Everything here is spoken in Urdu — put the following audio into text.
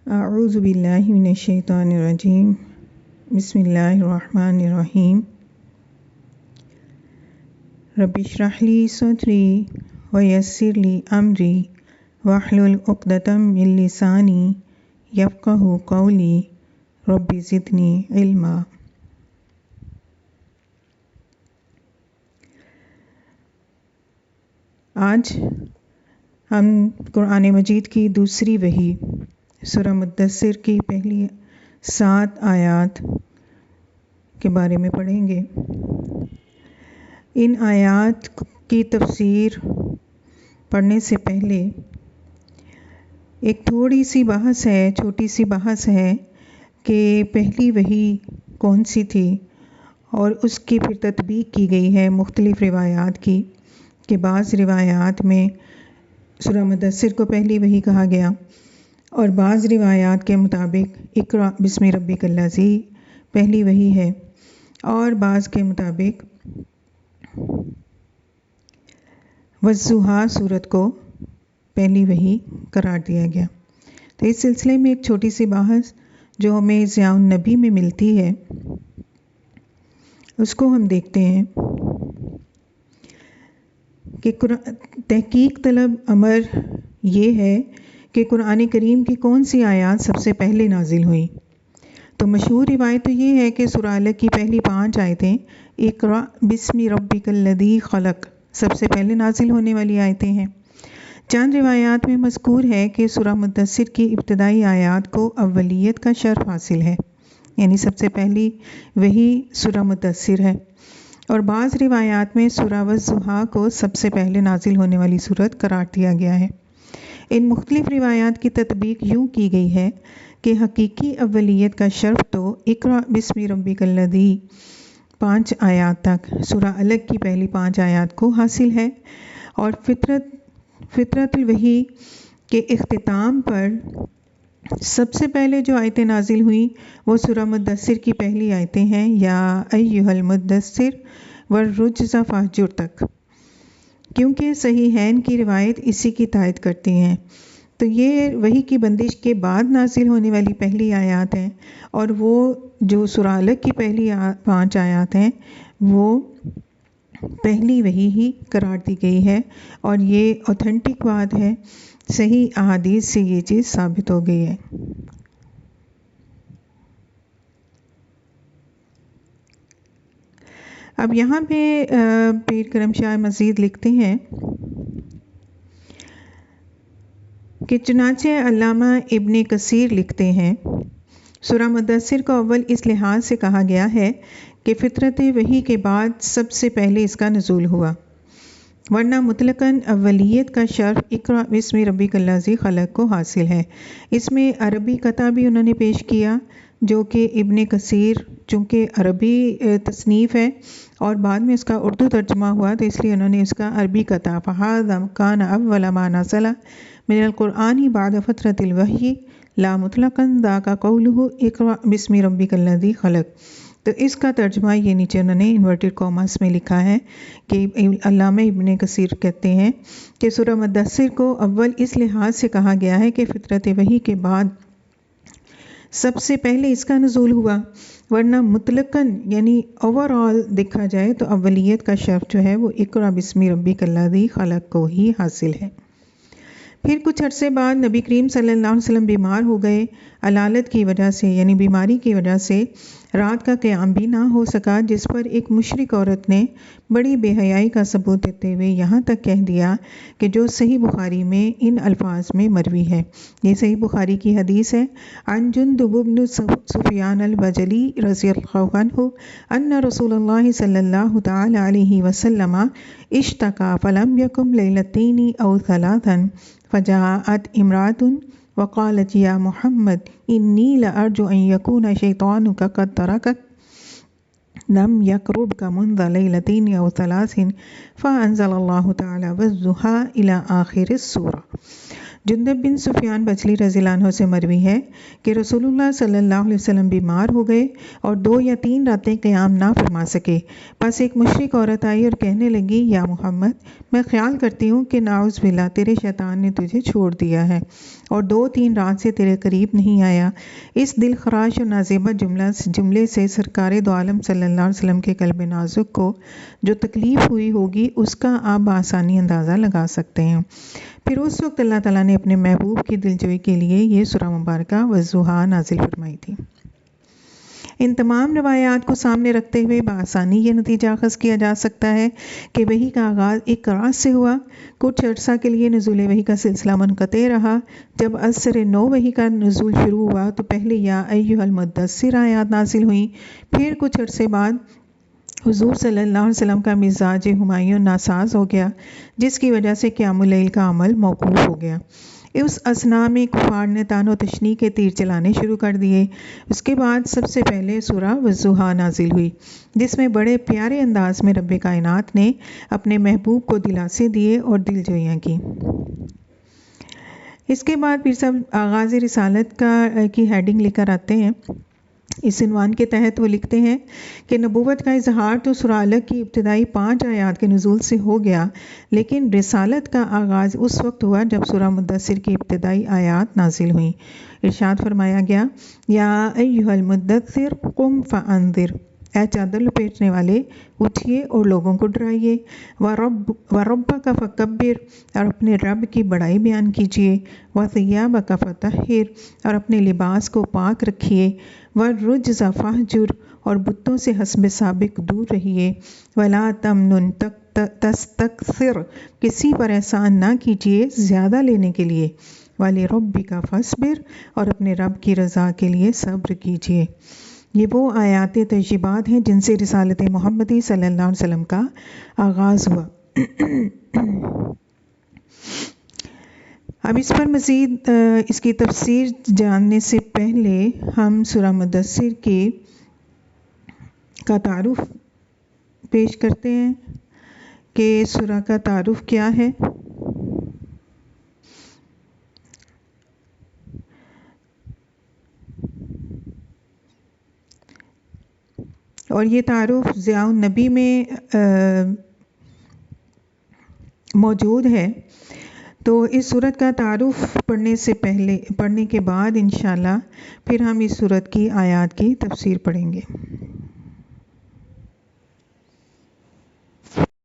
اعوذ باللہ من الشیطان الرجیم بسم اللہ الرحمن الرحیم رب اشرح لی صدری ویسر لی امری واحلل عقدۃ من لسانی یفقہوا قولی رب زدنی علما۔ آج ہم قرآن مجید کی دوسری وحی سورہ مدثر کی پہلی 7 آیات کے بارے میں پڑھیں گے۔ ان آیات کی تفسیر پڑھنے سے پہلے ایک تھوڑی سی بحث ہے، چھوٹی سی بحث ہے کہ پہلی وحی کون سی تھی، اور اس کی پھر تطبیق کی گئی ہے مختلف روایات کی، کہ بعض روایات میں سورہ مدثر کو پہلی وحی کہا گیا، اور بعض روایات کے مطابق اقرأ بسم ربک الذی پہلی وحی ہے، اور بعض کے مطابق والضحیٰ سورت کو پہلی وحی قرار دیا گیا۔ تو اس سلسلے میں ایک چھوٹی سی بحث جو ہمیں ضیاء النبی میں ملتی ہے، اس کو ہم دیکھتے ہیں کہ تحقیق طلب امر یہ ہے کہ قرآن کریم کی کون سی آیات سب سے پہلے نازل ہوئی۔ تو مشہور روایت تو یہ ہے کہ سورہ علق کی پہلی 5 آیتیں اقرأ بسم ربک الذی خلق سب سے پہلے نازل ہونے والی آیتیں ہیں۔ چند روایات میں مذکور ہے کہ سورہ مدثر کی ابتدائی آیات کو اولیت کا شرف حاصل ہے، یعنی سب سے پہلی وحی سورہ مدثر ہے، اور بعض روایات میں سورہ والضحیٰ کو سب سے پہلے نازل ہونے والی سورت قرار دیا گیا ہے۔ ان مختلف روایات کی تطبیق یوں کی گئی ہے کہ حقیقی اولیت کا شرف تو اقرأ بسم ربک الذی 5 آیات تک سورہ علق کی پہلی 5 آیات کو حاصل ہے، اور فطرت الوحی کے اختتام پر سب سے پہلے جو آیتیں نازل ہوئیں وہ سورہ مدثر کی پہلی آیتیں ہیں، یا ایھا المدثر والرجز فاہجر تک، کیونکہ صحیحین کی روایت اسی کی تائید کرتی ہیں۔ تو یہ وحی کی بندش کے بعد نازل ہونے والی پہلی آیات ہیں، اور وہ جو سورہ علق کی پہلی 5 آیات ہیں وہ پہلی وحی ہی قرار دی گئی ہے، اور یہ اوتھینٹک بات ہے، صحیح احادیث سے یہ چیز ثابت ہو گئی ہے۔ اب یہاں پہ پیر کرم شاہ مزید لکھتے ہیں کہ چنانچہ علامہ ابن کثیر لکھتے ہیں سورہ مدثر کو اول اس لحاظ سے کہا گیا ہے کہ فطرت وحی کے بعد سب سے پہلے اس کا نزول ہوا، ورنہ مطلقاً اولیت کا شرف اقرأ بسم ربک الذی خلق کو حاصل ہے۔ اس میں عربی قطع بھی انہوں نے پیش کیا، جو کہ ابن کثیر چونکہ عربی تصنیف ہے اور بعد میں اس کا اردو ترجمہ ہوا، تو اس لیے انہوں نے اس کا عربی قطع فَهَذَا كَانَ أَوَّلَ مَا نَزَلَ مِنَ الْقُرْآنِ بَعْدَ فَتْرَةِ الْوَحْيِ لَا مُطْلَقًا ذَاكَ قَوْلُهُ اقرأ بسم ربک الذی خلق۔ تو اس کا ترجمہ یہ نیچے انہوں نے انورٹڈ کاماس میں لکھا ہے کہ علامہ ابن کثیر کہتے ہیں کہ سورہ مدثر کو اول اس لحاظ سے کہا گیا ہے کہ فطرت وحی کے بعد سب سے پہلے اس کا نزول ہوا، ورنہ مطلقاً یعنی اوور آل دیکھا جائے تو اولیت کا شرف جو ہے وہ اقرأ بسم ربک الذی خلق کو ہی حاصل ہے۔ پھر کچھ عرصے بعد نبی کریم صلی اللہ علیہ وسلم بیمار ہو گئے، علالت کی وجہ سے یعنی بیماری کی وجہ سے رات کا قیام بھی نہ ہو سکا، جس پر ایک مشرک عورت نے بڑی بے حیائی کا ثبوت دیتے ہوئے یہاں تک کہہ دیا کہ جو صحیح بخاری میں ان الفاظ میں مروی ہے، یہ صحیح بخاری کی حدیث ہے، عن جندب بن سفیان البجلی رضی اللہ عنہ ان رسول اللہ صلی اللہ تعالی علیہ وسلم اشتکا فلم یکم لیلتین او ثلاثا فجاءت امرأة وقالت یا محمد انی لأرجو ان یکون شیطانک قد ترکک لم یقربک منذ لیلتین او ثلاث فانزل اللہ تعالی والضحیٰ الی آخر السورہ۔ جندب بن سفیان بجلی رضی اللہ عنہ سے مروی ہے کہ رسول اللہ صلی اللہ علیہ وسلم بیمار ہو گئے اور 2 یا 3 راتیں قیام نہ فرما سکے، بس ایک مشرک عورت آئی اور کہنے لگی یا محمد میں خیال کرتی ہوں کہ نعوذ باللہ تیرے شیطان نے تجھے چھوڑ دیا ہے، اور 2-3 رات سے تیرے قریب نہیں آیا۔ اس دل خراش اور نازیبہ جملے سے سرکار دو عالم صلی اللہ علیہ وسلم کے قلب نازک کو جو تکلیف ہوئی ہوگی اس کا آپ بآسانی اندازہ لگا سکتے ہیں۔ پھر اس وقت اللہ تعالیٰ نے اپنے محبوب کی دلجوئی کے لیے یہ سورہ مبارکہ والضحیٰ نازل فرمائی تھی۔ ان تمام روایات کو سامنے رکھتے ہوئے بآسانی یہ نتیجہ اخذ کیا جا سکتا ہے کہ وحی کا آغاز ایک رات سے ہوا۔ کچھ عرصہ کے لیے نزول وحی کا سلسلہ منقطع رہا۔ جب ازسر نو وحی کا نزول شروع ہوا تو پہلے یا ایھا المدثر آیات نازل ہوئیں، پھر کچھ عرصے بعد حضور صلی اللہ علیہ وسلم کا مزاج ہمایوں ناساز ہو گیا، جس کی وجہ سے قیام اللیل کا عمل موقوف ہو گیا۔ اس اثناء میں کفار نے طعن و تشنیع کے تیر چلانے شروع کر دیے۔ اس کے بعد سب سے پہلے سورہ والضحیٰ نازل ہوئی، جس میں بڑے پیارے انداز میں رب کائنات نے اپنے محبوب کو دلاسے دیے اور دلجوئیاں کی۔ اس کے بعد پھر سب آغاز رسالت کی ہیڈنگ لے کر آتے ہیں۔ اس عنوان کے تحت وہ لکھتے ہیں کہ نبوت کا اظہار تو سورہ علق کی ابتدائی 5 آیات کے نزول سے ہو گیا، لیکن رسالت کا آغاز اس وقت ہوا جب سورہ مدثر کی ابتدائی آیات نازل ہوئیں۔ ارشاد فرمایا گیا، یا ایھا المدثر قم فانذر، اے چادر لپیٹنے والے اٹھیے اور لوگوں کو ڈرائیے، وربک فکبر، اور اپنے رب کی بڑائی بیان کیجیے، وثیابک فطہر، اور اپنے لباس کو پاک رکھیے، والرجز فاہجر، اور بتوں سے حسب سابق دور رہیے، ولا تمنن تستکثر، کسی پر احسان نہ کیجیے زیادہ لینے کے لیے، ولربک فاصبر، اور اپنے رب کی رضا کے لیے صبر کیجیے۔ یہ وہ آیات طیبات ہیں جن سے رسالت محمدی صلی اللہ علیہ وسلم کا آغاز ہوا۔ اب اس پر مزید اس کی تفسیر جاننے سے پہلے ہم سورہ مدثر کا تعارف پیش کرتے ہیں کہ سورہ کا تعارف کیا ہے۔ اور یہ تعارف ضیاء النبی میں موجود ہے، تو اس سورت کا تعارف پڑھنے کے بعد انشاءاللہ پھر ہم اس سورت کی آیات کی تفسیر پڑھیں گے۔